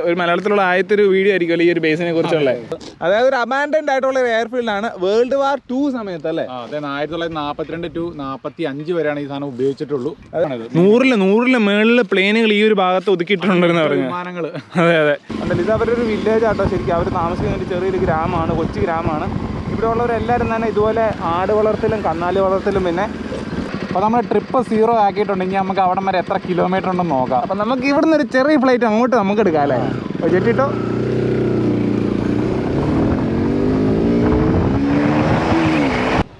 ഒരു മലയാളത്തിലുള്ള ആദ്യത്തെ ഒരു വീഡിയോ ആയിരിക്കുമല്ലോ ഈ ഒരു ബേസിനെ കുറിച്ചുള്ള. അതായത് ഒരു അബാൻഡൻഡ് ആയിട്ടുള്ള ഒരു എയർഫീൽഡാണ്. വേൾഡ് വാർ 2 സമയത്ത് അല്ലേ? അതെ, 1942 to 45 വരെയാണ് ഈ സാധനം ഉപയോഗിച്ചിട്ടുള്ളൂ. നൂറില് മേളിൽ പ്ലെയിനുകൾ ഈ ഒരു ഭാഗത്ത് ഒതുക്കിയിട്ടുണ്ടെന്ന് പറഞ്ഞു വിമാനങ്ങൾ. അതെ അതെ. അതല്ല, ഇത് അവരൊരു വില്ലേജ് ആട്ടോ. ശരിക്കും അവർ താമസിക്കുന്ന ഒരു ചെറിയൊരു ഗ്രാമമാണ്, കൊച്ചു ഗ്രാമമാണ്. ഇവിടെ ഉള്ളവരെല്ലാവരും തന്നെ ഇതുപോലെ ആട് വളർത്തലും കന്നാലി വളർത്തലും പിന്നെ അപ്പോൾ നമ്മൾ ട്രിപ്പ് 0 ആക്കിയിട്ടുണ്ടെങ്കിൽ നമുക്ക് അവിടെ വരെ എത്ര കിലോമീറ്റർ ഉണ്ടെന്ന് നോക്കാം. അപ്പം നമുക്ക് ഇവിടെ നിന്ന് ഒരു ചെറിയ ഫ്ലൈറ്റ് അങ്ങോട്ട് നമുക്ക് എടുക്കാം അല്ലേ? ജെറ്റിട്ടോ.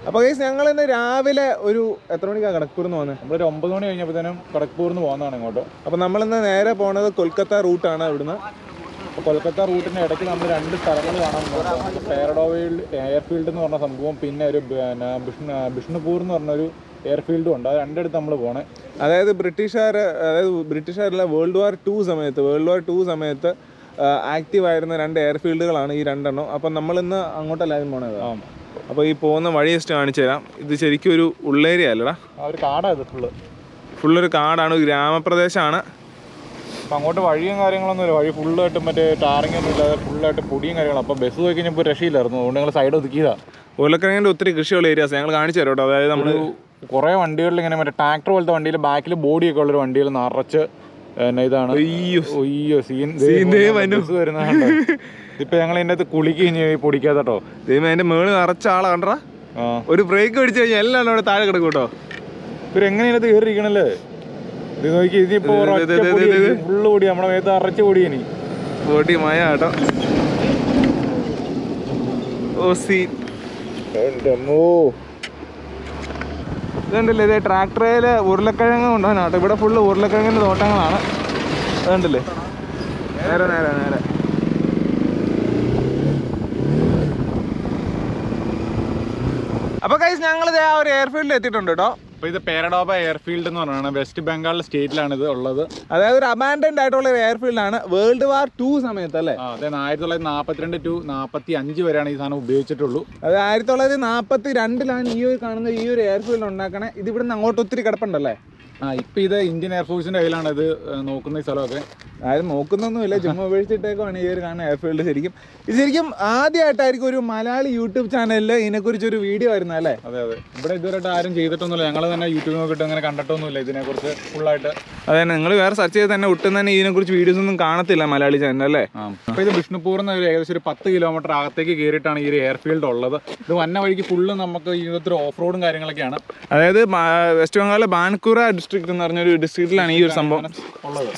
അപ്പോൾ ഗൈസ്, ഞങ്ങൾ ഇന്ന് രാവിലെ ഒരു എത്ര മണിക്കാണ് കടക്കൂർന്ന് പോകുന്നത്? നമ്മളൊരു 9 മണി കഴിഞ്ഞപ്പോഴത്തേനും കടക്കൂർന്ന് പോകുന്നതാണ് ഇങ്ങോട്ട്. അപ്പോൾ നമ്മളിന്ന് നേരെ പോകുന്നത് കൊൽക്കത്ത റൂട്ടാണ്. ഇവിടുന്ന് അപ്പോൾ കൊൽക്കത്ത റൂട്ടിൻ്റെ ഇടയ്ക്ക് നമ്മൾ 2 സ്ഥലങ്ങൾ കാണാൻ പോകുന്നത്. പേരഡോബ എയർഫീൽഡ് എന്ന് പറഞ്ഞ സംഭവം, പിന്നെ ഒരു ബിഷ്ണുപൂർ എന്ന് പറഞ്ഞൊരു എയർഫീൽഡും ഉണ്ട്. അത് രണ്ടിടത്ത് നമ്മൾ പോകണേ. അതായത് ബ്രിട്ടീഷുകാരല്ല, വേൾഡ് വാർ 2 സമയത്ത് ആക്റ്റീവ് ആയിരുന്ന 2 എയർഫീൽഡുകളാണ് ഈ 2 എണ്ണം. അപ്പം നമ്മളിന്ന് അങ്ങോട്ടെല്ലാവരും പോണത്. അപ്പോൾ ഈ പോകുന്ന വഴി ജസ്റ്റ് കാണിച്ചു തരാം. ഇത് ശരിക്കും ഒരു ഉള്ളേരിയ അല്ലടാ, ഒരു കാടാണ്. ഇത് ഫുള്ളൊരു കാടാണ്, ഒരു ഗ്രാമപ്രദേശമാണ്. അപ്പം അങ്ങോട്ട് വഴിയും കാര്യങ്ങളൊന്നുമില്ല. വഴി ഫുള്ളായിട്ട് മറ്റേ ടാറിങ്ങൊന്നും ഇല്ലാതെ ഫുള്ളായിട്ട് പൊടിയും കാര്യങ്ങളും. അപ്പോൾ ബസ് പോയി കഴിഞ്ഞപ്പോൾ രക്ഷയില്ലായിരുന്നു. അതുകൊണ്ട് ഞങ്ങൾ സൈഡ് ഒതുക്കിയതാണ്. ഉരുളക്കിഴങ്ങിൻ്റെ ഒത്തിരി കൃഷിയുള്ള ഏരിയാസ് ഞങ്ങൾ കാണിച്ചു തരാം കേട്ടോ. അതായത് നമ്മൾ കുറേ വണ്ടികളിൽ ഇങ്ങനെ മറ്റേ ട്രാക്ടർ പോലത്തെ വണ്ടിയിൽ ബാക്കിൽ ബോഡിയൊക്കെ ഉള്ളൊരു വണ്ടിയിൽ നിറച്ച് ഇതാണ് വരുന്നുണ്ട്. ഇപ്പൊ ഞങ്ങൾ ഇതിൻ്റെ അകത്ത് കുളിക്കുകയും പൊടിക്കാതെ കേട്ടോ. ദൈവം അതിന്റെ മേളിൽ നിറച്ച ആളാ കണ്ടാ. ഒരു ബ്രേക്ക് പിടിച്ചു കഴിഞ്ഞാൽ എല്ലാം അവിടെ താഴെ കിടക്കും കേട്ടോ. ഇവരെങ്ങനെ ഇതിനകത്ത് കയറിയിരിക്കണല്ലേ? ഇത് നോക്കി, ഇതിപ്പോ ഫുള്ള് പൊടി നമ്മളെ മേത്ത് അറച്ച് പൊടി. ഇനി പൊടി മഴ കേട്ടോ. ഇതുണ്ടല്ലേ, ഇതേ ട്രാക്ടറിൽ ഉരുളക്കിഴങ്ങ് കൊണ്ടുപോകാനാട്ടോ. ഇവിടെ ഫുള്ള് ഉരുളക്കിഴങ്ങിൻ്റെ തോട്ടങ്ങളാണ്. അതുണ്ടല്ലേ, നേരെ നേരെ നേരെ. അപ്പോൾ ഗൈസ്, ഞങ്ങളിത് ആ ഒരു എയർഫീൽഡിൽ എത്തിയിട്ടുണ്ട് കേട്ടോ. അപ്പോൾ ഇത് പേരഡോബ എയർഫീൽഡ് എന്ന് പറഞ്ഞാണ് വെസ്റ്റ് ബംഗാൾ സ്റ്റേറ്റിലാണ് ഇത് ഉള്ളത്. അതായത് ഒരു അബാൻഡൻഡ് ആയിട്ടുള്ള ഒരു എയർഫീൽഡാണ്. വേൾഡ് വാർ 2 സമയത്ത് അല്ലേ? അതെ, 1942 to 45 വരെയാണ് ഈ സാധനം ഉപയോഗിച്ചിട്ടുള്ളൂ. അത് 1942 ഈ ഒരു കാണുന്ന ഈ ഒരു എയർഫീൽഡ് ഉണ്ടാക്കണേ. ഇത് ഇവിടുന്ന് അങ്ങോട്ട് ഒത്തിരി കിടപ്പുണ്ടല്ലേ? ഇപ്പം ഇത് ഇന്ത്യൻ എയർഫോഴ്സിൻ്റെ കയ്യിലാണ് ഇത് നോക്കുന്ന ഈ സ്ഥലമൊക്കെ. ആരും നോക്കുന്നൊന്നുമില്ല, ചുമ്മാ ഉപേക്ഷിച്ചിട്ടേക്കാണ് ഈ ഒരു കാണുന്ന എയർഫീൽഡ്. ശരിക്കും ആദ്യമായിട്ടായിരിക്കും ഒരു മലയാളി യൂട്യൂബ് ചാനലിൽ ഇതിനെക്കുറിച്ചൊരു വീഡിയോ വരുന്നത് അല്ലേ? അതെ അതെ. ഇവിടെ ഇതുവരെയായിട്ട് ആരും ചെയ്തിട്ടൊന്നുമില്ല. ഞങ്ങൾ തന്നെ യൂട്യൂബ് നോക്കിയിട്ട് അങ്ങനെ കണ്ടിട്ടൊന്നുമില്ല ഇതിനെക്കുറിച്ച് ഫുള്ളായിട്ട്. അതെ, നിങ്ങൾ വേറെ സെർച്ച് ചെയ്ത് തന്നെ ഒട്ടും തന്നെ ഇതിനെക്കുറിച്ച് വീഡിയോസ് ഒന്നും കാണത്തില്ല മലയാളി ചാനൽ അല്ലേ? അപ്പോൾ ഇത് ബിഷ്ണുപൂർന്ന് ഏകദേശം ഒരു 10 കിലോമീറ്റർ അകത്തേക്ക് കയറിയിട്ടാണ് ഈ ഒരു എയർഫീൽഡ് ഉള്ളത്. ഇത് വന്ന വഴിക്ക് ഫുള്ള് നമുക്ക് ഇതിനകത്തൊരു ഓഫ് റോഡും കാര്യങ്ങളൊക്കെയാണ്. അതായത് വെസ്റ്റ് ബംഗാളിലെ ബാൻകുറ ഡിസ്ട്രിക്ട് എന്ന് പറഞ്ഞൊരു ഡിസ്ട്രിക്റ്റിലാണ് ഈ ഒരു സംഭവം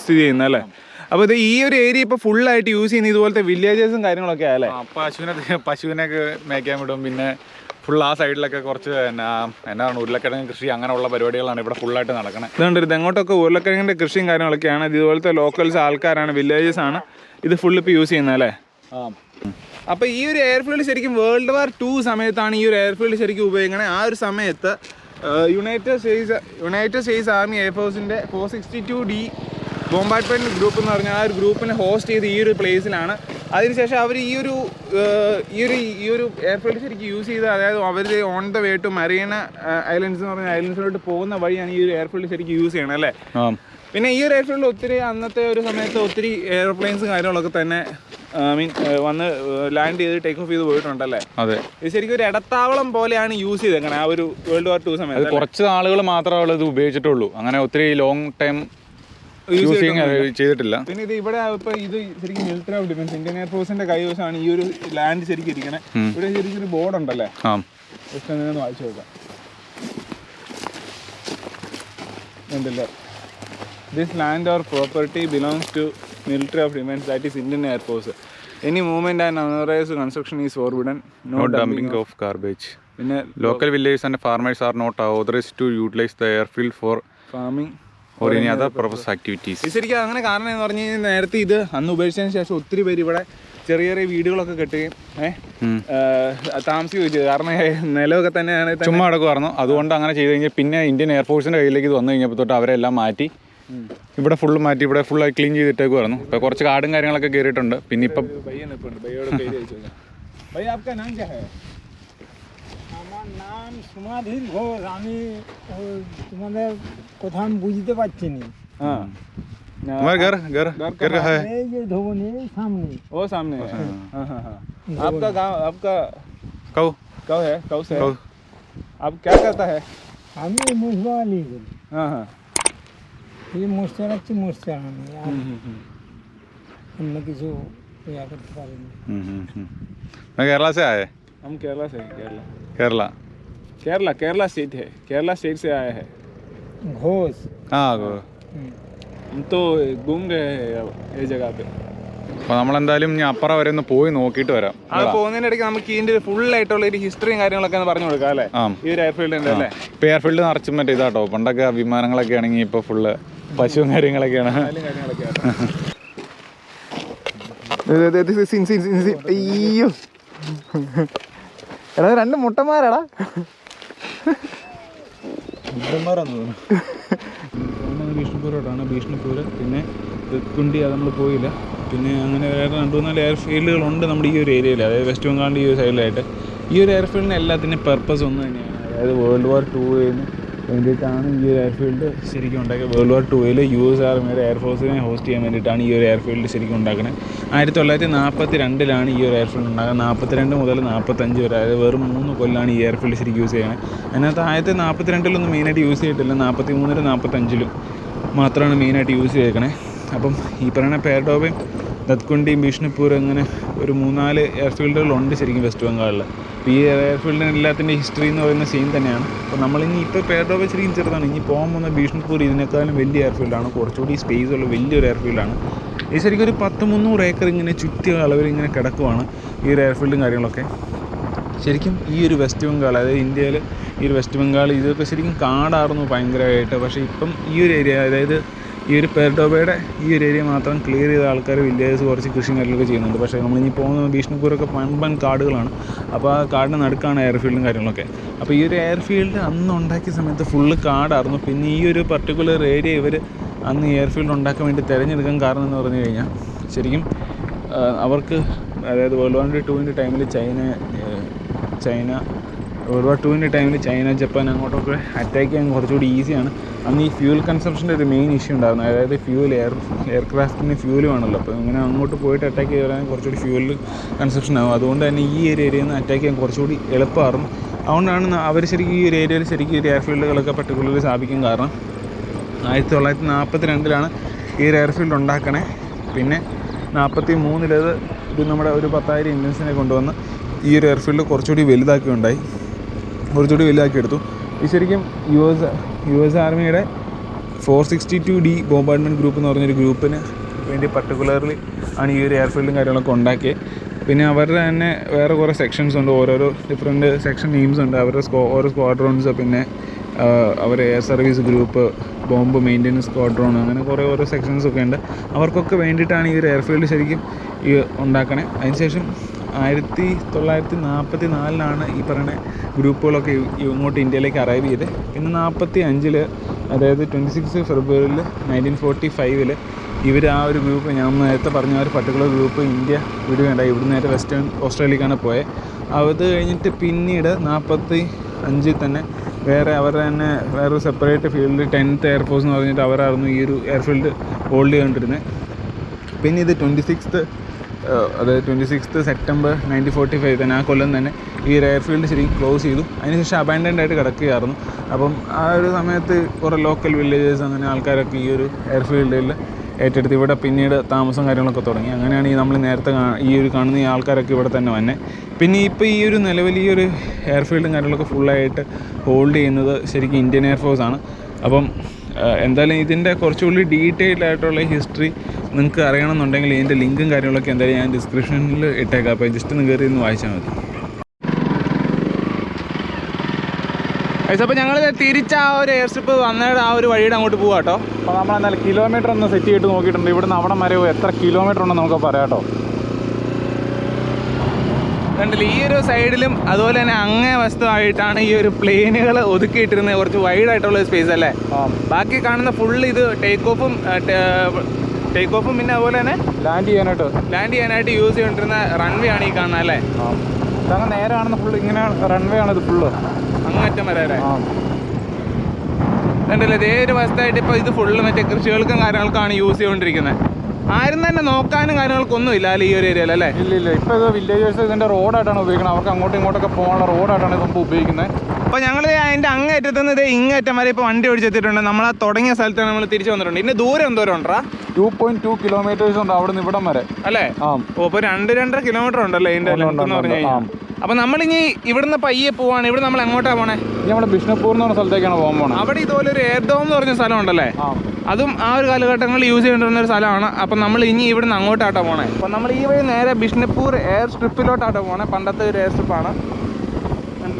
സ്ഥിതി ചെയ്യുന്നത് അല്ലേ? അപ്പോൾ ഇത് ഈ ഒരു ഏരിയ ഇപ്പോൾ ഫുള്ളായിട്ട് യൂസ് ചെയ്യുന്ന ഇതുപോലത്തെ വില്ലേജസും കാര്യങ്ങളൊക്കെ അല്ലേ? പശുവിനൊക്കെ മേയ്ക്കാൻ വിടും. പിന്നെ ഫുൾ ആ സൈഡിലൊക്കെ കുറച്ച് എന്താണ് ഉരുളക്കിഴങ്ങ് കൃഷി അങ്ങനെയുള്ള പരിപാടികളാണ് ഇവിടെ ഫുള്ളായിട്ട് നടക്കുന്നത്. ഇതുകൊണ്ട് ഇത് എങ്ങോട്ടൊക്കെ ഉരുളക്കിഴങ്ങിൻ്റെ കൃഷിയും കാര്യങ്ങളൊക്കെയാണ്. ഇതുപോലത്തെ ലോക്കൽസ് ആൾക്കാരാണ്, വില്ലേജസ് ആണ് ഇത് ഫുൾ ഇപ്പോൾ യൂസ് ചെയ്യുന്നത് അല്ലേ? അപ്പോൾ ഈ ഒരു എയർഫീൽഡ് ശരിക്കും വേൾഡ് വാർ 2 സമയത്താണ് ഈ ഒരു എയർഫീൽഡ് ശരിക്കും ഉപയോഗിക്കണേ. ആ ഒരു സമയത്ത് യുണൈറ്റഡ് സ്റ്റേറ്റ്സ് ആർമി എയർഫോഴ്സിൻ്റെ 462D ബോംബാർഡ്മെൻറ്റ് ഗ്രൂപ്പ് എന്ന് പറഞ്ഞാൽ ആ ഒരു ഗ്രൂപ്പിനെ ഹോസ്റ്റ് ചെയ്ത് ഈ ഒരു പ്ലേസിലാണ്. അതിനുശേഷം അവർ ഈ ഒരു എയർഫീൽഡ് ശരിക്കും യൂസ് ചെയ്ത്, അതായത് അവർ on the way to Marina islands എന്ന് പറഞ്ഞ ഐലൻഡ്സിലോട്ട് പോകുന്ന വഴിയാണ് ഈ ഒരു എയർഫീൽഡ് ശരിക്കും യൂസ് ചെയ്യണം അല്ലേ? പിന്നെ ഈ ഒരു എയർഫീൽഡിൽ ഒത്തിരി അന്നത്തെ ഒരു സമയത്ത് ഒത്തിരി എയർപ്ലെയിൻസും കാര്യങ്ങളൊക്കെ തന്നെ വന്ന് ലാൻഡ് ചെയ്ത് ടേക്ക് ഓഫ് ചെയ്ത് പോയിട്ടുണ്ടല്ലേ? അതെ. ഇത് ശരിക്കും ഒരു ഇടത്താവളം പോലെയാണ് യൂസ് ചെയ്തേക്കണേ ആ ഒരു വേൾഡ് വാർ 2 സമയത്ത്. കുറച്ച് ആളുകൾ മാത്രമേ ഇത് ഉപയോഗിച്ചിട്ടുള്ളൂ. അങ്ങനെ ഒത്തിരി ലോങ് ടൈം ചെയ്തിട്ടില്ല. പിന്നെ ഇത് ഇവിടെ ഇപ്പൊ ഇത് ശരിക്കും മിലിറ്ററി ഓഫ് ഡിഫൻസ് ഇന്ത്യൻ എയർഫോഴ്സിന്റെ കൈവശമാണ് ഈ ഒരു ലാൻഡ് ശരിക്കും ഇരിക്കണേ. ഇവിടെ ശരിക്കും ഒരു ബോർഡ് ഉണ്ടല്ലേ? ജസ്റ്റ് ഒന്ന് വായിച്ചു നോക്കാം. ഉണ്ടല്ലേ, this land or property belongs to military of defense, that is Indian Air Force. Any movement and unauthorized construction is forbidden. No dumping of garbage. പിന്നെ local villages and farmers are not authorized to utilize the airfield for farming or any other purpose activities. ഇത് ശരിക്കും അങ്ങനെ കാരണം എന്ന് പറഞ്ഞു കഴിഞ്ഞാൽ നേരത്തെ ഇത് അന്ന് ഉപേക്ഷിച്ചതിന് ശേഷം ഒത്തിരി പേര് ഇവിടെ ചെറിയ ചെറിയ വീടുകളൊക്കെ കെട്ടുകയും താമസിക്കുകയും ചെയ്തു. കാരണം നിലമൊക്കെ തന്നെയാണ് ചുമ്മാ അടക്കുമായിരുന്നു. അതുകൊണ്ട് അങ്ങനെ ചെയ്ത് കഴിഞ്ഞാൽ പിന്നെ ഇന്ത്യൻ എയർഫോഴ്സിൻ്റെ കയ്യിലേക്ക് ഇത് വന്നു കഴിഞ്ഞപ്പോൾ തൊട്ട് അവരെല്ലാം മാറ്റി ഇവിടെ ഫുള്ള് മാറ്റി ഇവിടെ ഫുള്ളായി ക്ലീൻ ചെയ്തിട്ടേക്കുമായിരുന്നു. ഇപ്പോൾ കുറച്ച് കാടും കാര്യങ്ങളൊക്കെ കയറിയിട്ടുണ്ട്. പിന്നെ ഇപ്പം নাম সমাধির ঘোষ। আমি তোমাদের কথা আমি বুঝতে পারছি না। हाँ तुम्हारा घर घर घर कहाँ है? এই যে ধবনি এই সামনে। वो सामने है। हाँ हाँ हाँ आपका गाँव आपका कौ कौ है कौ से कौ आप क्या करता है? আমি মুসবালি করি। हाँ हाँ এই মোষ চালাচ্ছি, মোষ চালানো আর অন্য কিছু ইয়া করতে পারিনি। मैं केरला से आए हम केरला से हैं, केरला केरला केरला केरला स्टेट है, केरला स्टेट से आया है। ঘোষ। हाँ हम तो घूम गए हैं ये जगह पे। അപ്പോൾ നമ്മളെന്തായാലും ഇനി അപ്പുറം വരെ ഒന്ന് പോയി നോക്കിയിട്ട് വരാം. അത് പോകുന്നതിനിടയ്ക്ക് നമുക്ക് ഇതിന്റെ ഫുൾ ആയിട്ടുള്ള ഒരു ഹിസ്റ്ററിയും കാര്യങ്ങളൊക്കെ ഒന്ന് പറഞ്ഞു കൊടുക്കാം അല്ലേ? ഈ ഒരു എയർഫീൽഡിന്റെ അല്ലേ? ഇപ്പോൾ എയർഫീൽഡ് നിറച്ചും മറ്റേ ഇതാട്ടോ, പണ്ടൊക്കെ വിമാനങ്ങളൊക്കെ ആണെങ്കിൽ ഇപ്പോൾ ഫുള്ള് പശുവും കാര്യങ്ങളൊക്കെയാണ്. അയ്യോ എടാ രണ്ട് മുട്ടന്മാരാടാ. ഭീഷ്ണുപൂരോട്ടാണ്. ഭീഷ്ണുപൂർ പിന്നെ കുണ്ടി അത് നമ്മൾ പോയില്ല. പിന്നെ അങ്ങനെ വേറെ 2-4 എയർഫീൽഡുകളുണ്ട് നമ്മുടെ ഈ ഒരു ഏരിയയിൽ, അതായത് വെസ്റ്റ് ബംഗാളിൻ്റെ ഈ ഒരു സൈഡിലായിട്ട്. ഈ ഒരു എയർഫീൽഡിന് എല്ലാത്തിൻ്റെയും പർപ്പസ് ഒന്ന് തന്നെയാണ്, അതായത് World War II വേണ്ടിയിട്ടാണ് ഈ ഒരു എയർഫീൽഡ് ശരിക്കും ഉണ്ടാക്കിയത്. World War II US ആർമിയുടെ എയർഫോഴ്സിനെ ഹോസ്റ്റ് ചെയ്യാൻ വേണ്ടിയിട്ടാണ് ഈ ഒരു എയർഫീൽഡ് ശരിക്കും ഉണ്ടാക്കുന്നത്. 1942 ഈ ഒരു എയർഫീൽഡ് ഉണ്ടാകുന്നത്. 42 മുതൽ 45 വരെ, അതായത് വെറും 3 കൊല്ലമാണ് ഈ എയർഫീൽഡ് ശരിക്കും യൂസ് ചെയ്യുന്നത്. അതിനകത്ത് 1942 മെയിനായിട്ട് യൂസ് ചെയ്തിട്ടില്ല, 43 45 മാത്രമാണ് മെയിനായിട്ട് യൂസ് ചെയ്തേക്കണേ. അപ്പം ഈ പറയുന്ന പേർഡോബയും ദത്കുണ്ടിയും ബിഷ്ണുപൂർ അങ്ങനെ ഒരു 3-4 എയർഫീൽഡുകളുണ്ട് ശരിക്കും വെസ്റ്റ് ബംഗാളിൽ. ഈ എയർഫീൽഡിന് എല്ലാത്തിൻ്റെ ഹിസ്റ്ററി എന്ന് പറയുന്ന സെയിം തന്നെയാണ്. അപ്പോൾ നമ്മളിനി ഇപ്പോൾ പേർഡോബ ശരിക്കും ചെറുതാണ്. ഇനി പോകാൻ പോകുന്ന ബിഷ്ണുപൂർ ഇതിനേക്കാളും വലിയ എയർഫീൽഡാണ്, കുറച്ചുകൂടി സ്പേസ് ഉള്ള വലിയൊരു എയർഫീൽഡാണ്. ഇത് ശരിക്കും ഒരു 100-300 ഏക്കർ ഇങ്ങനെ ചുറ്റിയ അളവിൽ ഇങ്ങനെ കിടക്കുവാണ് ഈ ഒരു എയർഫീൽഡും കാര്യങ്ങളൊക്കെ. ശരിക്കും ഈ ഒരു വെസ്റ്റ് ബംഗാൾ, അതായത് ഇന്ത്യയിൽ ഈ ഒരു വെസ്റ്റ് ബംഗാൾ ഇതൊക്കെ ശരിക്കും കാടായിരുന്നു ഭയങ്കരമായിട്ട്. പക്ഷേ ഇപ്പം ഈ ഒരു ഏരിയ, അതായത് ഈ ഒരു പേർഡോബയുടെ ഈ ഒരു ഏരിയ മാത്രം ക്ലിയർ ചെയ്ത ആൾക്കാർ വില്ലേജസ് കുറച്ച് കൃഷിയും കാര്യങ്ങളൊക്കെ ചെയ്യുന്നുണ്ട്. പക്ഷേ നമ്മളിനി പോകുന്ന ബിഷ്ണുപൂരൊക്കെ വൻ കാടുകളാണ്. അപ്പോൾ ആ കാടിന് നടുക്കാണ് എയർഫീൽഡും കാര്യങ്ങളൊക്കെ. അപ്പോൾ ഈ ഒരു എയർഫീൽഡ് അന്ന് ഉണ്ടാക്കിയ സമയത്ത് ഫുള്ള് കാടായിരുന്നു. പിന്നെ ഈ ഒരു പർട്ടിക്കുലർ ഏരിയ ഇവർ അന്ന് എയർഫീൽഡ് ഉണ്ടാക്കാൻ വേണ്ടി തിരഞ്ഞെടുക്കാൻ കാരണം എന്ന് പറഞ്ഞു കഴിഞ്ഞാൽ ശരിക്കും അവർക്ക്, അതായത് World War II ടൈമിൽ ചൈന World War II ടൈമിൽ ചൈന ജപ്പാൻ അങ്ങോട്ടൊക്കെ അറ്റാക്ക് ചെയ്യാൻ കുറച്ചുകൂടി ഈസിയാണ്. അന്ന് ഈ ഫ്യൂൽ കൺസംഷൻ്റെ ഒരു മെയിൻ ഇഷ്യൂ ഉണ്ടായിരുന്നു, അതായത് എയർക്രാഫ്റ്റിന് ഫ്യൂൽ വേണമല്ലോ. അപ്പോൾ ഇങ്ങനെ അങ്ങോട്ട് പോയിട്ട് അറ്റാക്ക് ചെയ്യാൻ കുറച്ചുകൂടി ഫ്യൂൽ കൺസംഷൻ ആകും. അതുകൊണ്ട് തന്നെ ഈ ഒരു ഏരിയയിൽ നിന്ന് അറ്റാക്ക് ചെയ്യാൻ കുറച്ചുകൂടി എളുപ്പമായിരുന്നു. അതുകൊണ്ടാണ് അവർ ശരിക്കും ഈ ഒരു ഏരിയയിൽ ശരിക്കും ഒരു എയർഫീൽഡുകളൊക്കെ പർട്ടിക്കുലർലി സ്ഥാപിക്കാൻ കാരണം. 1942 ഈ ഒരു എയർഫീൽഡ് ഉണ്ടാക്കണേ. പിന്നെ 43 ഇത് നമ്മുടെ ഒരു 10,000 ഇന്ത്യൻസിനെ കൊണ്ടുവന്ന് ഈ ഒരു എയർഫീൽഡ് കുറച്ചുകൂടി വലുതാക്കി എടുത്തു. ഈ ശരിക്കും US ആർമിയുടെ 462D ബോംബാർഡ്മെൻറ്റ് ഗ്രൂപ്പ് എന്ന് പറഞ്ഞൊരു ഗ്രൂപ്പിന് വേണ്ടി പർട്ടിക്കുലർലി ആണ് ഈ ഒരു എയർഫീൽഡും കാര്യങ്ങളൊക്കെ ഉണ്ടാക്കിയത്. പിന്നെ അവരുടെ തന്നെ വേറെ കുറേ സെക്ഷൻസ് ഉണ്ട്, ഓരോരോ ഡിഫറെൻറ്റ് സെക്ഷൻ നെയിംസ് ഉണ്ട്. അവരുടെ ഓരോ സ്ക്വാഡ്രോൺസ്, പിന്നെ അവരുടെ air service group, bomb maintenance squadron, അങ്ങനെ കുറേ ഓരോ സെക്ഷൻസൊക്കെ ഉണ്ട്. അവർക്കൊക്കെ വേണ്ടിയിട്ടാണ് ഈ ഒരു എയർഫീൽഡ് ശരിക്കും ഉണ്ടാക്കണേ. അതിനുശേഷം 1944 ഈ പറയുന്ന ഗ്രൂപ്പുകളൊക്കെ ഇങ്ങോട്ട് ഇന്ത്യയിലേക്ക് അറൈവ് ചെയ്ത്. പിന്നെ 45 അതായത് 26 ഫെബ്രുവരിയിൽ 1945 ഇവർ ആ ഒരു ഗ്രൂപ്പ്, ഞാൻ നേരത്തെ പറഞ്ഞ ഒരു പർട്ടിക്കുലർ ഗ്രൂപ്പ് ഇന്ത്യ വിടുകയുണ്ടായി. ഇവിടുന്ന് നേരെ വെസ്റ്റേൺ ഓസ്ട്രേലിയക്കാണ് പോയത്. അത് കഴിഞ്ഞിട്ട് പിന്നീട് 45 തന്നെ അവരുടെ തന്നെ വേറൊരു സെപ്പറേറ്റ് ഫീൽഡ് 10th എയർഫോഴ്സ് എന്ന് പറഞ്ഞിട്ട് അവരായിരുന്നു ഈ ഒരു എയർഫീൽഡ് ഹോൾഡ് ചെയ്തുകൊണ്ടിരുന്നത്. പിന്നെ ഇത് 26th സെപ്റ്റംബർ 1945 തന്നെ, ആ കൊല്ലം തന്നെ ഈ ഒരു എയർഫീൽഡ് ശരിക്കും ക്ലോസ് ചെയ്തു. അതിനുശേഷം അബാൻഡൻഡ് ആയിട്ട് കിടക്കുകയായിരുന്നു. അപ്പം ആ ഒരു സമയത്ത് കുറേ ലോക്കൽ വില്ലേജസ് അങ്ങനെ ആൾക്കാരൊക്കെ ഈ ഒരു എയർഫീൽഡിൽ ഏറ്റെടുത്ത് ഇവിടെ പിന്നീട് താമസം കാര്യങ്ങളൊക്കെ തുടങ്ങി. അങ്ങനെയാണ് ഈ നമ്മൾ നേരത്തെ ഈ ഒരു കാണുന്ന ഈ ആൾക്കാരൊക്കെ ഇവിടെ തന്നെ വന്നെ. പിന്നെ ഇപ്പോൾ ഈ ഒരു നിലവിൽ ഈ ഒരു എയർഫീൽഡും കാര്യങ്ങളൊക്കെ ഫുള്ളായിട്ട് ഹോൾഡ് ചെയ്യുന്നത് ശരിക്കും ഇന്ത്യൻ എയർഫോഴ്സാണ്. അപ്പം എന്തായാലും ഇതിൻ്റെ കുറച്ചുകൂടി ഡീറ്റെയിൽഡ് ആയിട്ടുള്ള ഹിസ്റ്ററി നിങ്ങൾക്ക് അറിയണമെന്നുണ്ടെങ്കിൽ ഇതിൻ്റെ ലിങ്കും കാര്യങ്ങളൊക്കെ എന്തായാലും ഞാൻ ഡിസ്ക്രിപ്ഷനിൽ ഇട്ടേക്കാം. അപ്പോൾ ജസ്റ്റ് ഒന്ന് കയറി ഒന്ന് വായിച്ചാൽ മതി. അപ്പോൾ ഞങ്ങൾ തിരിച്ച് ആ ഒരു എയർ സ്ട്രിപ്പ് വന്നിട്ട് ആ ഒരു വഴിയുടെ അങ്ങോട്ട് പോകാം കേട്ടോ. അപ്പോൾ നമ്മൾ എന്തായാലും കിലോമീറ്റർ ഒന്ന് സെറ്റ് ചെയ്തിട്ട് നോക്കിയിട്ടുണ്ട്. ഇവിടുന്ന് അവിടെ വരെ എത്ര കിലോമീറ്റർ ഉണ്ടെന്ന് നമുക്ക് പറയാം കേട്ടോ. കണ്ടില്ല, ഈ ഒരു സൈഡിലും അതുപോലെ തന്നെ അങ്ങേ വസ്തുവായിട്ടാണ് ഈ ഒരു പ്ലെയിനുകൾ ഒതുക്കിയിട്ടിരുന്നത്. കുറച്ച് വൈഡായിട്ടുള്ള സ്പേസ് അല്ലേ. ബാക്കി കാണുന്ന ഫുള്ള് ഇത് ടേക്ക് ഓഫും പിന്നെ അതുപോലെ തന്നെ ലാൻഡ് ചെയ്യാനായിട്ട് യൂസ് ചെയ്തുകൊണ്ടിരുന്ന റൺവേ ആണ് ഈ കാണുന്നത് അല്ലേ. ഇതങ്ങ് നേരെ കാണുന്ന ഫുള്ള് ഇങ്ങനെ റൺവേ ആണ് ഇത് ഫുള്ള് അങ്ങറ്റം വരെ. കണ്ടില്ലേ, ഇതേ ഒരു വശത്തായിട്ട് ഇപ്പോൾ ഇത് ഫുള്ള് മറ്റേ കൃഷികൾക്കും കാര്യങ്ങൾക്കാണ് യൂസ് ചെയ്തുകൊണ്ടിരിക്കുന്നത്. ആരും തന്നെ നോക്കാനും കാര്യങ്ങൾക്കൊന്നും ഇല്ല അല്ലേ ഈ ഒരു ഏരിയയിൽ അല്ലേ? ഇല്ല. ഇപ്പോൾ ഇത് വില്ലേജേഴ്സ് ഇതിൻ്റെ റോഡായിട്ടാണ് ഉപയോഗിക്കുന്നത്. അവർക്ക് അങ്ങോട്ടും ഇങ്ങോട്ടൊക്കെ പോകാനുള്ള റോഡായിട്ടാണ് ഇത് ഉപയോഗിക്കുന്നത്. അപ്പോൾ ഞങ്ങൾ അതിൻ്റെ അങ്ങേറ്റത്ത് നിന്ന് ഇതേ ഇങ്ങേറ്റം വരെ ഇപ്പോൾ വണ്ടി ഓടിച്ചെത്തിയിട്ടുണ്ട്. നമ്മൾ ആ തുടങ്ങിയ സ്ഥലത്താണ് നമ്മൾ തിരിച്ചു വന്നിട്ടുണ്ട്. ഇതിൻ്റെ ദൂരം എന്തോരം ഉണ്ടാ? 2.2 കിലോമീറ്റേഴ്സ് ഉണ്ട് അവിടെ നിന്ന് ഇവിടം വരെ അല്ലേ? ഓ, അപ്പോൾ 2-2.5 കിലോമീറ്റർ ഉണ്ടല്ലേ ഇതിൻ്റെ ലെങ്ത് എന്ന് പറഞ്ഞു കഴിഞ്ഞാൽ. അപ്പോൾ നമ്മളിനി ഇവിടുന്ന് പയ്യെ പോവാണ്. ഇവിടെ നമ്മൾ എങ്ങോട്ടാണ് പോണേ? ഇനി നമ്മൾ ബിഷ്ണുപൂർ എന്ന് പറഞ്ഞ സ്ഥലത്തേക്കാണ് പോകാൻ പോണത്. അവിടെ ഇതുപോലെ ഒരു എയർഡോം എന്ന് പറഞ്ഞ സ്ഥലം ഉണ്ടല്ലേ? അതും ആ ഒരു കാലഘട്ടങ്ങളിൽ യൂസ് ചെയ്തുകൊണ്ടിരുന്ന ഒരു സ്ഥലമാണ്. അപ്പം നമ്മൾ ഇനി ഇവിടുന്ന് അങ്ങോട്ടാട്ടോ പോണേ. അപ്പം നമ്മൾ ഈ വഴി നേരെ ബിഷ്ണുപൂർ എയർ സ്ട്രിപ്പിലോട്ടാട്ടോ പോണേ. പണ്ടത്തെ ഒരു എയർ സ്ട്രിപ്പാണ്.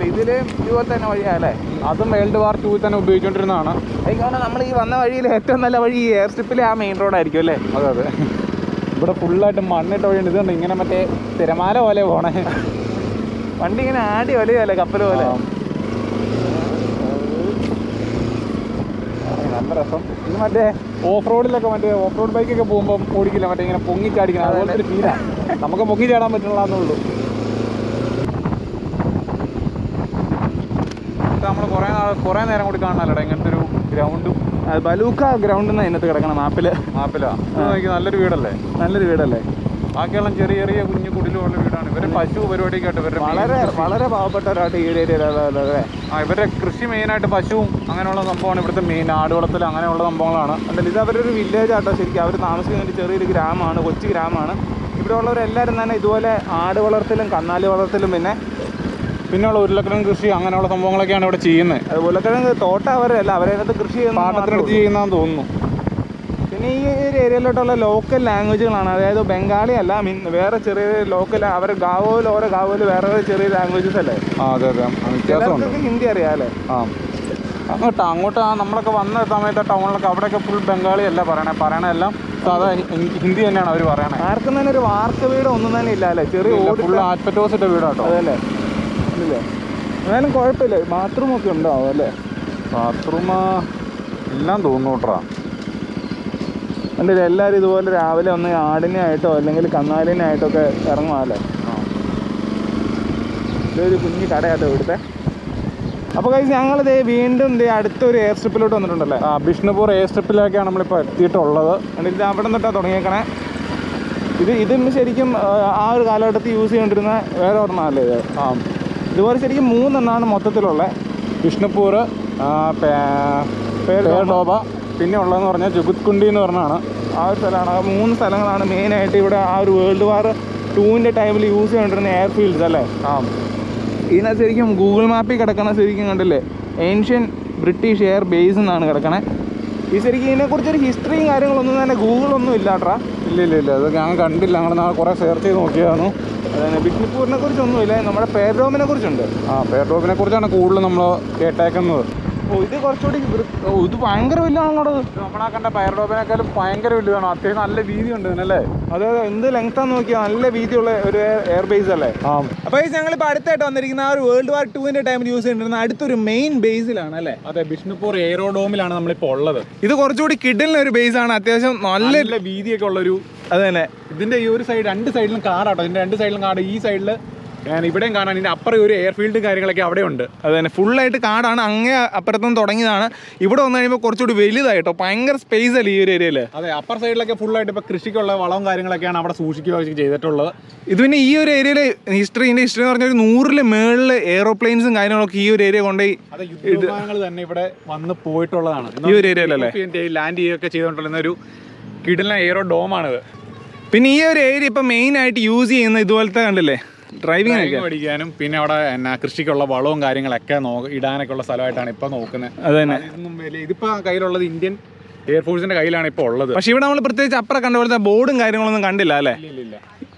ഇതില് ഇതുപോലെ തന്നെ വഴിയല്ലേ? അതും വേൾഡ് വാർ 2 തന്നെ ഉപയോഗിച്ചുകൊണ്ടിരുന്നതാണ്. അതുകൊണ്ട് നമ്മൾ ഈ വന്ന വഴിയിൽ ഏറ്റവും നല്ല വഴി ഈ എയർ സ്ട്രിപ്പിലെ ആ മെയിൻ റോഡായിരിക്കും അല്ലേ? അതെ. ഇവിടെ ഫുള്ളായിട്ട് മണ്ണിട്ട് വഴിയുണ്ട്. ഇതുണ്ട് ഇങ്ങനെ മറ്റേ തിരമാല പോലെ പോണേ. വണ്ടി ഇങ്ങനെ ആടി വലിയല്ലേ, കപ്പൽ പോലെ. നല്ല രസം. ഇത് മറ്റേ ഓഫ് റോഡിലൊക്കെ മറ്റേ ഓഫ് റോഡ് ബൈക്കൊക്കെ പോകുമ്പോൾ ഓടിക്കില്ല, മറ്റേ ഇങ്ങനെ പൊങ്ങിച്ചാടിക്കണം. അതുപോലത്തെ ഒരു ഫീലാണ്. നമുക്ക് പൊങ്ങി ചാടാൻ പറ്റുള്ളൂ. നമ്മൾ കുറേ നേരം കൂടി കാണാനല്ലോ ഇങ്ങനത്തെ ഒരു ഗ്രൗണ്ടും. ബലൂക്ക ഗ്രൗണ്ട് എന്ന് അതിനകത്ത് കിടക്കണം മാപ്പിലാണ്. നല്ലൊരു വീടല്ലേ? നല്ലൊരു വീടല്ലേ? ബാക്കിയുള്ള ചെറിയ ചെറിയ കുഞ്ഞു കുടിലുള്ള വീടാണ്. ഇവര് പശു പരിപാടിയൊക്കെ ആയിട്ട് ഇവരുടെ വളരെ പാവപ്പെട്ടവരായിട്ട് ഈ ഒരു ഏരിയയിലല്ലേ? ഇവരുടെ കൃഷി മെയിനായിട്ട് പശുവും അങ്ങനെയുള്ള സംഭവമാണ്. ഇവിടുത്തെ മെയിൻ ആട് വളർത്തൽ അങ്ങനെയുള്ള സംഭവങ്ങളാണ്. അല്ല, ഇത് അവരൊരു വില്ലേജ് ആട്ടോ ശരിക്കും. അവർ താമസിക്കുന്ന ഒരു ചെറിയൊരു ഗ്രാമമാണ്, കൊച്ചു ഗ്രാമമാണ്. ഇവിടെ ഉള്ളവരെല്ലാവരും തന്നെ ഇതുപോലെ ആട് വളർത്തലും കന്നാലി വളർത്തലും പിന്നെയുള്ള ഉരുളക്കിഴങ്ങ് കൃഷി അങ്ങനെയുള്ള സംഭവങ്ങളൊക്കെയാണ് ഇവിടെ ചെയ്യുന്നത്. അത് ഉരുളക്കിഴങ്ങ് തോട്ടം അവരല്ല, അവരതിനകത്ത് കൃഷി പാട്ടത്തിനടുത്ത് ചെയ്യുന്നതെന്ന് തോന്നുന്നു. പിന്നെ ഈ ഒരു ഏരിയയിലോട്ടുള്ള ലോക്കൽ ലാംഗ്വേജുകളാണ്. അതായത് ബംഗാളി അല്ല, വേറെ ചെറിയ ലോക്കൽ അവരെ ഗാവോയിൽ ഓരോ ഗാവോയിൽ വേറെ ചെറിയ ലാംഗ്വേജസ് അല്ലേ? അതെ. വ്യത്യാസമുണ്ട്. ഹിന്ദി അറിയാം അല്ലേ? അങ്ങോട്ട് നമ്മളൊക്കെ വന്ന സമയത്ത് ടൗണിലൊക്കെ അവിടെയൊക്കെ ഫുൾ ബംഗാളി അല്ല പറയണെല്ലാം സാധാ ഹിന്ദി തന്നെയാണ് അവർ പറയണത്. ആർക്കും തന്നെ ഒരു വാർക്ക വീട് ഒന്നും തന്നെ ഇല്ല അല്ലേ? ചെറിയ ഫുൾ ആസ്പെറ്റോസിൻ്റെ വീടാട്ടോ. അതല്ലേ? ഇല്ലേ? എന്നാലും കുഴപ്പമില്ല. ബാത്റൂമൊക്കെ ഉണ്ടാവും അല്ലേ? ബാത്റൂം എല്ലാം തോന്നൂട്ടാ. കണ്ടില്ല, എല്ലാവരും ഇതുപോലെ രാവിലെ ഒന്ന് ആടിനായിട്ടോ അല്ലെങ്കിൽ കന്നാലിനായിട്ടോ ഒക്കെ ഇറങ്ങുമല്ലേ? ഇതൊരു കുഞ്ഞു കടയാട്ടോ ഇവിടുത്തെ. അപ്പോൾ കഴിച്ച് ഞങ്ങളിത് വീണ്ടും അടുത്തൊരു എയർ സ്ട്രിപ്പിലോട്ട് വന്നിട്ടുണ്ടല്ലേ? ബിഷ്ണുപൂർ എയർ സ്ട്രിപ്പിലേക്കാണ് നമ്മളിപ്പോൾ എത്തിയിട്ടുള്ളത്. ഇത് അവിടെ നിന്നിട്ടാണ് തുടങ്ങിയേക്കണേ. ഇതിന് ശരിക്കും ആ ഒരു കാലഘട്ടത്തിൽ യൂസ് ചെയ്തുകൊണ്ടിരുന്ന വേറെ ഒരെണ്ണമല്ലേ ഇത്? ഇതുപോലെ ശരിക്കും 3 എണ്ണമാണ് മൊത്തത്തിലുള്ള. ബിഷ്ണുപൂർ, പേർഡോബ, പിന്നെ ഉള്ളതെന്ന് പറഞ്ഞാൽ ജുഗുത്കുണ്ടി എന്ന് പറഞ്ഞാണ് ആ ഒരു സ്ഥലമാണ്. ആ 3 സ്ഥലങ്ങളാണ് മെയിനായിട്ട് ഇവിടെ ആ ഒരു വേൾഡ് വാർ 2ൻ്റെ ടൈമിൽ യൂസ് ചെയ്തുകൊണ്ടിരുന്ന എയർഫീൽഡ്സ് അല്ലേ? ഇതിനകത്ത് ശരിക്കും ഗൂഗിൾ മാപ്പിൽ കിടക്കുന്ന ശരിക്കും കണ്ടില്ലേ, ഏൻഷ്യൻ ബ്രിട്ടീഷ് എയർ ബേസ് എന്നാണ് കിടക്കണേ. ഈ ശരിക്കും ഇതിനെക്കുറിച്ചൊരു ഹിസ്റ്ററിയും കാര്യങ്ങളൊന്നും തന്നെ ഗൂഗിളൊന്നും ഇല്ലാട്ടാ. ഇല്ല അത് ഞാൻ കണ്ടില്ല. ഞങ്ങൾ നാളെ കുറേ സെർച്ച് ചെയ്ത് നോക്കിയതാണ്. അതെ, ബിഷ്ണുപൂരിനെ കുറിച്ചൊന്നുമില്ല. നമ്മുടെ പേർഡോമിനെ കുറിച്ചുണ്ട്. പേർഡോമിനെ കുറിച്ചാണ് കൂടുതൽ നമ്മൾ കേട്ടേക്കുന്നത്. ഇത് കുറച്ചുകൂടി ഇത് ഭയങ്കര വലുതാണോ? നമ്മളാ കണ്ട പേർഡോബിനേക്കാളും ഭയങ്കര വലുതാണ്. അത്യാവശ്യം നല്ല വീതി ഉണ്ട് ഇതിനല്ലേ? അതെ, എന്ത് ലെങ്ത്താന്ന് നോക്കിയാൽ നല്ല വീതിയുള്ള ഒരു എയർ ബേസ് അല്ലേ? അപ്പോൾ ഞങ്ങളിപ്പോൾ അടുത്തായിട്ട് വന്നിരിക്കുന്ന ആ ഒരു വേൾഡ് വാർ 2ൻ്റെ ടൈമിൽ യൂസ് ചെയ്തിരുന്ന അടുത്തൊരു മെയിൻ ബേസിലാണ് അല്ലേ? അതെ, ബിഷ്ണുപൂർ എയറോഡോമിലാണ് നമ്മളിപ്പോൾ ഉള്ളത്. ഇത് കുറച്ചുകൂടി കിഡിലിന് ഒരു ബേസ് ആണ്. അത്യാവശ്യം നല്ല വീതിയൊക്കെ ഉള്ളൊരു. അത് തന്നെ. ഇതിന്റെ ഈ ഒരു സൈഡ് 2 സൈഡിലും കാടാട്ടോ. ഇതിന്റെ 2 സൈഡിലും കാട്. ഈ സൈഡിൽ ഇവിടെയും കാണാൻ. ഇതിന്റെ അപ്പുറം ഒരു എയർഫീൽഡും കാര്യങ്ങളൊക്കെ അവിടെ ഉണ്ട്. അത് തന്നെ, ഫുള്ളായിട്ട് കാടാണ്. അങ്ങേ അപ്പുറത്തുനിന്ന് തുടങ്ങിയതാണ്. ഇവിടെ വന്നു കഴിയുമ്പോൾ കുറച്ചുകൂടി വലുതായിട്ടോ. ഭയങ്കര സ്പേസ് അല്ലേ ഈ ഒരു ഏരിയയിൽ? അതെ, അപ്പർ സൈഡിലൊക്കെ ഫുള്ളായിട്ട് ഇപ്പോൾ കൃഷിക്കുള്ള വളവും കാര്യങ്ങളൊക്കെയാണ് അവിടെ സൂക്ഷിക്കുകയൊക്കെ ചെയ്തിട്ടുള്ളത്. ഇത് പിന്നെ ഈ ഒരു ഏരിയയിൽ ഹിസ്റ്ററി എന്ന് പറഞ്ഞാൽ ഒരു 100ൽ മേളിൽ എയറോപ്ലെയിൻസും കാര്യങ്ങളൊക്കെ ഈ ഒരു ഏരിയ കൊണ്ടുപോയി യുദ്ധവിമാനങ്ങൾ തന്നെ ഇവിടെ വന്ന് പോയിട്ടുള്ളതാണ് ഈ ഒരു ഏരിയയിലല്ലേ? ലാൻഡ് ചെയ്യുകയൊക്കെ ചെയ്തുകൊണ്ടിരുന്ന ഒരു കിടിലൻ എയറോ ഡോമാണിത്. പിന്നെ ഈ ഒരു ഏരിയ ഇപ്പം മെയിനായിട്ട് യൂസ് ചെയ്യുന്ന ഇതുപോലത്തെ കണ്ടില്ലേ, ഡ്രൈവിംഗ് പഠിക്കാനും പിന്നെ അവിടെ കൃഷിക്കുള്ള വളവും കാര്യങ്ങളൊക്കെ ഇടാനൊക്കെ ഉള്ള സ്ഥലമായിട്ടാണ് ഇപ്പൊ നോക്കുന്നത്. അത് തന്നെ. ഇതിപ്പോ കയ്യിലുള്ളത് ഇന്ത്യൻ എയർഫോഴ്സിന്റെ കയ്യിലാണ് ഇപ്പോൾ ഉള്ളത്. പക്ഷെ ഇവിടെ നമ്മൾ പ്രത്യേകിച്ച് അപ്പുറം കണ്ട പോലത്തെ ബോർഡും കാര്യങ്ങളൊന്നും കണ്ടില്ല അല്ലേ?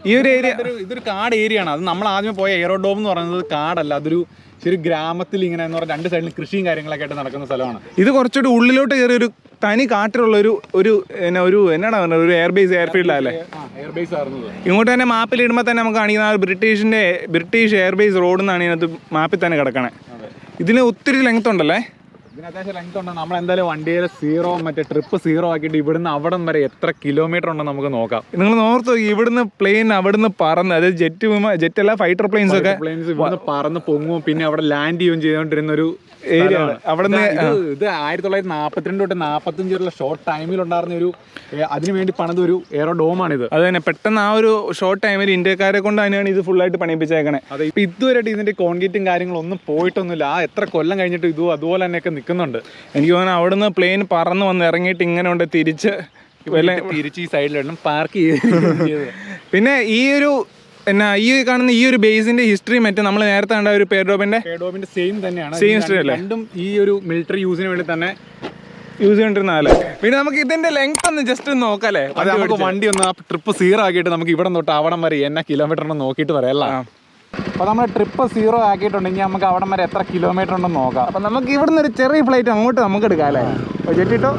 ഈ ഒരു ഏരിയ ഇതൊരു കാട് ഏരിയ ആണ്. അത് നമ്മൾ ആദ്യം പോയ എയറോഡോം എന്ന് പറയുന്നത് കാടല്ല, അതൊരു ശരി ഗ്രാമത്തിൽ ഇങ്ങനെ എന്ന് പറഞ്ഞാൽ 2 സൈഡിലും കൃഷിയും കാര്യങ്ങളൊക്കെ ആയിട്ട് നടക്കുന്ന സ്ഥലമാണ്. ഇത് കുറച്ചുകൂടി ഉള്ളിലോട്ട് കയറി ഒരു തനി കാട്ടിലുള്ള ഒരു എന്നാണ് പറഞ്ഞത്, ഒരു എയർബേസ് എയർഫീൽഡല്ലേ? എയർബേസ് ആയിരുന്നത്. ഇങ്ങോട്ട് തന്നെ മാപ്പിൽ ഇടുമ്പോൾ തന്നെ നമുക്ക് കാണിക്കുന്ന ബ്രിട്ടീഷ് എയർബേസ് റോഡ് എന്നാണ് ഇതിനകത്ത് മാപ്പിൽ തന്നെ കിടക്കണേ. ഇതിന് ഒത്തിരി ലെങ്ത് ഉണ്ടല്ലേ? ഇതിന് അത്യാവശ്യം ലെങ്ത് ഉണ്ട്. നമ്മൾ എന്തായാലും വണ്ടിയുടെ സീറോ മറ്റേ ട്രിപ്പ് സീറോ ആക്കിയിട്ട് ഇവിടുന്ന് അവിടം വരെ എത്ര കിലോമീറ്റർ ഉണ്ടെന്ന് നമുക്ക് നോക്കാം. നിങ്ങൾ ഓർത്തോ ഇവിടുന്ന് പ്ലെയിൻ അവിടുന്ന് പറന്ന്, അതായത് ജെറ്റ് അല്ല ഫൈറ്റർ പ്ലെയിൻസ് ഒക്കെ ഇവിടുന്ന് പറന്ന് പൊങ്ങും പിന്നെ അവിടെ ലാൻഡ് ചെയ്യുകയും ചെയ്തുകൊണ്ടിരുന്ന ഒരു ഏരിയ അവിടെ ഇത് 1942 തൊട്ട് 45 ഷോർട്ട് ടൈമിൽ ഉണ്ടായിരുന്ന ഒരു അതിനുവേണ്ടി പണിത ഒരു എയറോഡോമാണിത്. അത് തന്നെ പെട്ടെന്ന് ആ ഒരു ഷോർട്ട് ടൈമിൽ ഇന്ത്യക്കാരെ കൊണ്ട് തന്നെയാണ് ഇത് ഫുള്ളായിട്ട് പണിയിപ്പിച്ചേക്കണേ. അതെ, ഇപ്പം ഇതുവരെയായിട്ട് ഇതിന്റെ കോൺക്രീറ്റും കാര്യങ്ങളൊന്നും പോയിട്ടൊന്നുമില്ല. ആ എത്ര കൊല്ലം കഴിഞ്ഞിട്ട് ഇതും അതുപോലെ തന്നെയൊക്കെ നിൽക്കുന്നുണ്ട്. എനിക്ക് തോന്നുന്നു അവിടുന്ന് പ്ലെയിൻ പറന്ന് വന്ന് ഇറങ്ങിയിട്ട് ഇങ്ങനെ ഉണ്ട് തിരിച്ച് ഈ സൈഡിലെല്ലാം പാർക്ക് ചെയ്ത് പിന്നെ ഈ ഒരു എന്നാ ഈ കാണുന്ന ഈ ഒരു ബേസിന്റെ ഹിസ്റ്ററി മറ്റേ നമ്മൾ നേരത്തെ കണ്ട ഒരു പേർഡോബിന്റെ സെയിം തന്നെയാണ്. സെയിം ഹിസ്റ്ററി അല്ലേ? രണ്ടും ഈ ഒരു മിലിറ്ററി യൂസിന് വേണ്ടി തന്നെ യൂസ് ചെയ്തോണ്ടിരുന്നാലേ. പിന്നെ നമുക്ക് ഇതിന്റെ ലെങ്ത് ഒന്ന് ജസ്റ്റ് ഒന്ന് നോക്കാല്ലേ. അത് നമുക്ക് വണ്ടി ഒന്ന് ആ ട്രിപ്പ് സീറോ ആക്കിയിട്ട് നമുക്ക് ഇവിടെ തൊട്ട് അവിടം വരെ എന്നാ കിലോമീറ്റർ ഉണ്ടെന്ന് നോക്കിയിട്ട് പറയാം. അപ്പോൾ നമ്മൾ ട്രിപ്പ് സീറോ ആക്കിയിട്ടുണ്ടെങ്കിൽ നമുക്ക് അവിടം വരെ എത്ര കിലോമീറ്റർ ഉണ്ടെന്ന് നോക്കാം. അപ്പം നമുക്ക് ഇവിടുന്ന് ഒരു ചെറിയ ഫ്ലൈറ്റ് അങ്ങോട്ട് നമുക്ക് എടുക്കാം അല്ലേ? ജെറ്റിട്ടോ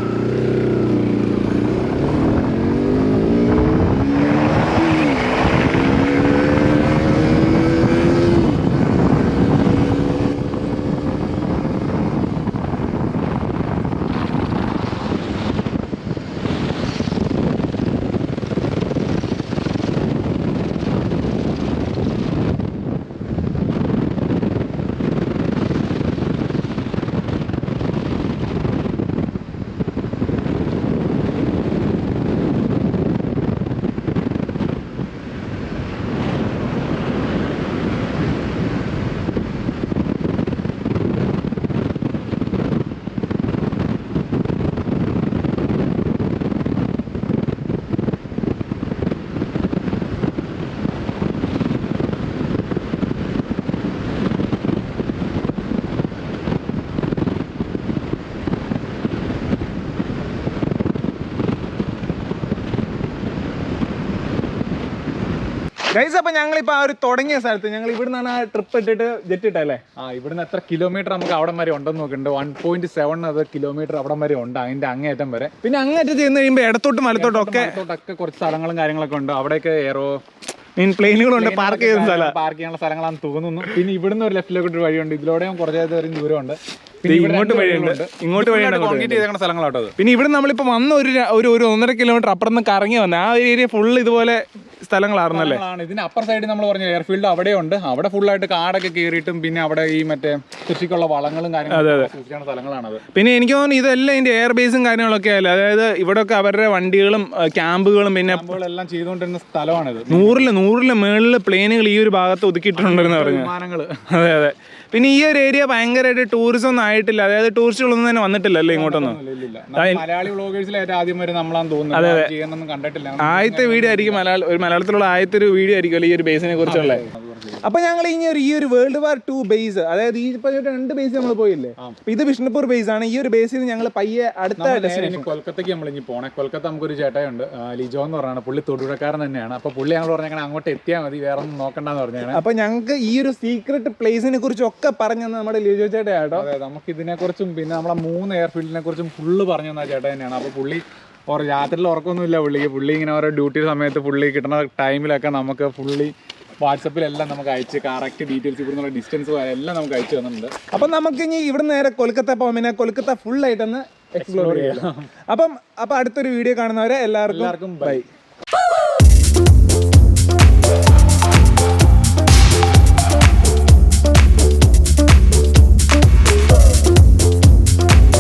ഗൈസ്, അപ്പോൾ ഞങ്ങളിപ്പോൾ ആ ഒരു തുടങ്ങിയ സ്ഥലത്ത് ഞങ്ങൾ ഇവിടെ നിന്നാണ് ആ ട്രിപ്പ് ഇട്ടിട്ട് ജെറ്റ് ഇട്ടല്ലേ. ഇവിടുന്ന് എത്ര കിലോമീറ്റർ നമുക്ക് അവിടം വരെ ഉണ്ടെന്ന് നോക്കുന്നുണ്ട്. 1.7 കിലോമീറ്റർ അവിടം വരെ ഉണ്ട്, അതിന്റെ അങ്ങേറ്റം വരെ. പിന്നെ അങ്ങേറ്റം ചെന്ന് കഴിയുമ്പോൾ ഇടത്തോട്ടും വലത്തോട്ടൊക്കെ കുറച്ച് സ്ഥലങ്ങളും കാര്യങ്ങളൊക്കെ ഉണ്ട്. അവിടെയൊക്കെ പ്ലെയിനുകളുണ്ട്, പാർക്ക് ചെയ്യുന്ന സ്ഥലം, പാർക്ക് ചെയ്യാനുള്ള സ്ഥലങ്ങളാണെന്ന് തോന്നുന്നു. പിന്നെ ഇവിടുന്ന് ഒരു ലെഫ്റ്റിലേക്ക് ഒരു വഴിയുണ്ട്, ഇതിലൂടെയും കുറച്ചേരം ദൂരമുണ്ട്. ഇങ്ങോട്ട് വഴിയുണ്ട്, ഇങ്ങോട്ട് വഴിയുണ്ട്, കോൺക്രീറ്റ് ചെയ്തേക്കുന്ന സ്ഥലങ്ങളാട്ടോ അത്. പിന്നെ ഇവിടെ നമ്മളിപ്പോൾ വന്ന ഒരു 1.5 കിലോമീറ്റർ അപ്പുറം നിന്ന് കറങ്ങി വന്ന ആ ഒരു ഏരിയ ഫുള്ള് ഇതുപോലെ സ്ഥലങ്ങളായിരുന്നല്ലേ. ഇതിന് അപ്പർ സൈഡ് നമ്മൾ പറഞ്ഞ എയർഫീൽഡ് അവിടെയുണ്ട്. അവിടെ ഫുള്ളായിട്ട് കാടൊക്കെ കയറിയിട്ടും പിന്നെ അവിടെ ഈ മറ്റേ കൃഷിക്കുള്ള വളങ്ങളും കാര്യങ്ങളും സൂക്ഷിക്കുന്ന സ്ഥലങ്ങളാണത്. പിന്നെ എനിക്ക് തോന്നുന്നു ഇതെല്ലാം ഇതിന്റെ എയർ ബേസും കാര്യങ്ങളൊക്കെ അല്ലേ. അതായത് ഇവിടെയൊക്കെ അവരുടെ വണ്ടികളും ക്യാമ്പുകളും പിന്നെ എല്ലാം ചെയ്തുകൊണ്ടിരുന്ന സ്ഥലമാണിത്. 100 മേളിൽ പ്ലെയിനുകൾ ഈ ഒരു ഭാഗത്ത് ഒതുക്കിയിട്ടുണ്ടെന്ന് പറഞ്ഞു. വിമാനങ്ങൾ. അതെ അതെ. പിന്നെ ഈ ഒരു ഏരിയ ഭയങ്കരമായിട്ട് ടൂറിസം ഒന്നും ആയിട്ടില്ല, അതായത് ടൂറിസ്റ്റുകളൊന്നും തന്നെ വന്നിട്ടില്ല അല്ലേ ഇങ്ങോട്ടൊന്നും. മലയാളി വ്ളോഗേഴ്സിലായിട്ട് ആദ്യം വരെ നമ്മളാന്ന് തോന്നുന്നു കണ്ടിട്ടില്ല. ആദ്യത്തെ വീഡിയോ ആയിരിക്കും മലയാളത്തിലുള്ള ആദ്യത്തെ ഒരു വീഡിയോ ആയിരിക്കുമല്ലോ ഈ ഒരു ബേസിനെ കുറിച്ചുള്ള. അപ്പൊ ഞങ്ങൾ ഈ ഒരു വേൾഡ് വാർ 2 ബേസ്, അതായത് ഈ 2 ബേസ് നമ്മൾ പോയില്ലേ. ഇത് ബിഷ്ണുപൂർ ബേസ് ആണ്. ഈ ഒരു ബേസിൽ ഞങ്ങൾ പയ്യെ അടുത്ത ഡെസ്റ്റിനേഷൻ കൊൽക്കത്തയ്ക്ക് നമ്മൾ ഇനി പോണേ. കൊൽക്കത്ത നമുക്കൊരു ചേട്ടയുണ്ട്, ലിജോ എന്ന് പറഞ്ഞാണ്. പുള്ളി തൊടുപുഴക്കാരൻ തന്നെയാണ്. അപ്പൊ പുള്ളി ഞങ്ങൾ പറഞ്ഞാൽ അങ്ങോട്ട് എത്തിയാൽ മതി, വേറെ ഒന്നും നോക്കണ്ടെന്ന് പറഞ്ഞാണ്. അപ്പൊ ഞങ്ങൾക്ക് ഈ ഒരു സീക്രട്ട് പ്ലേസിനെ കുറിച്ചൊക്കെ പറഞ്ഞു നമ്മുടെ ലിജോ ചേട്ടയാട്ടോ. അതെ, നമുക്ക് ഇതിനെക്കുറിച്ചും പിന്നെ നമ്മളെ 3 എയർഫീൽഡിനെ കുറിച്ചും ഫുള്ള് പറഞ്ഞു തന്ന ചേട്ടൻ തന്നെയാണ്. അപ്പൊ പുള്ളി രാത്രിയിൽ ഉറക്കമൊന്നുമില്ല പുള്ളി ഇങ്ങനെ ഓരോ ഡ്യൂട്ടി സമയത്ത് പുള്ളി കിട്ടുന്ന ടൈമിലൊക്കെ നമുക്ക് ഫുള്ളി വാട്സപ്പിലെല്ലാം നമുക്ക് അയച്ച് കറക്റ്റ് ഡീറ്റെയിൽസ് ഇവിടുന്നുള്ള ഡിസ്റ്റൻസ് എല്ലാം നമുക്ക് അയച്ചു തന്നിട്ടുണ്ട്. അപ്പം നമുക്ക് ഇനി ഇവിടെ നേരെ കൊൽക്കത്ത പോകാം. പിന്നെ കൊൽക്കത്ത ഫുൾ ആയിട്ടൊന്ന് എക്സ്പ്ലോർ ചെയ്യാം. അപ്പം അടുത്തൊരു വീഡിയോ കാണുന്നവരെ എല്ലാവർക്കും ബൈ.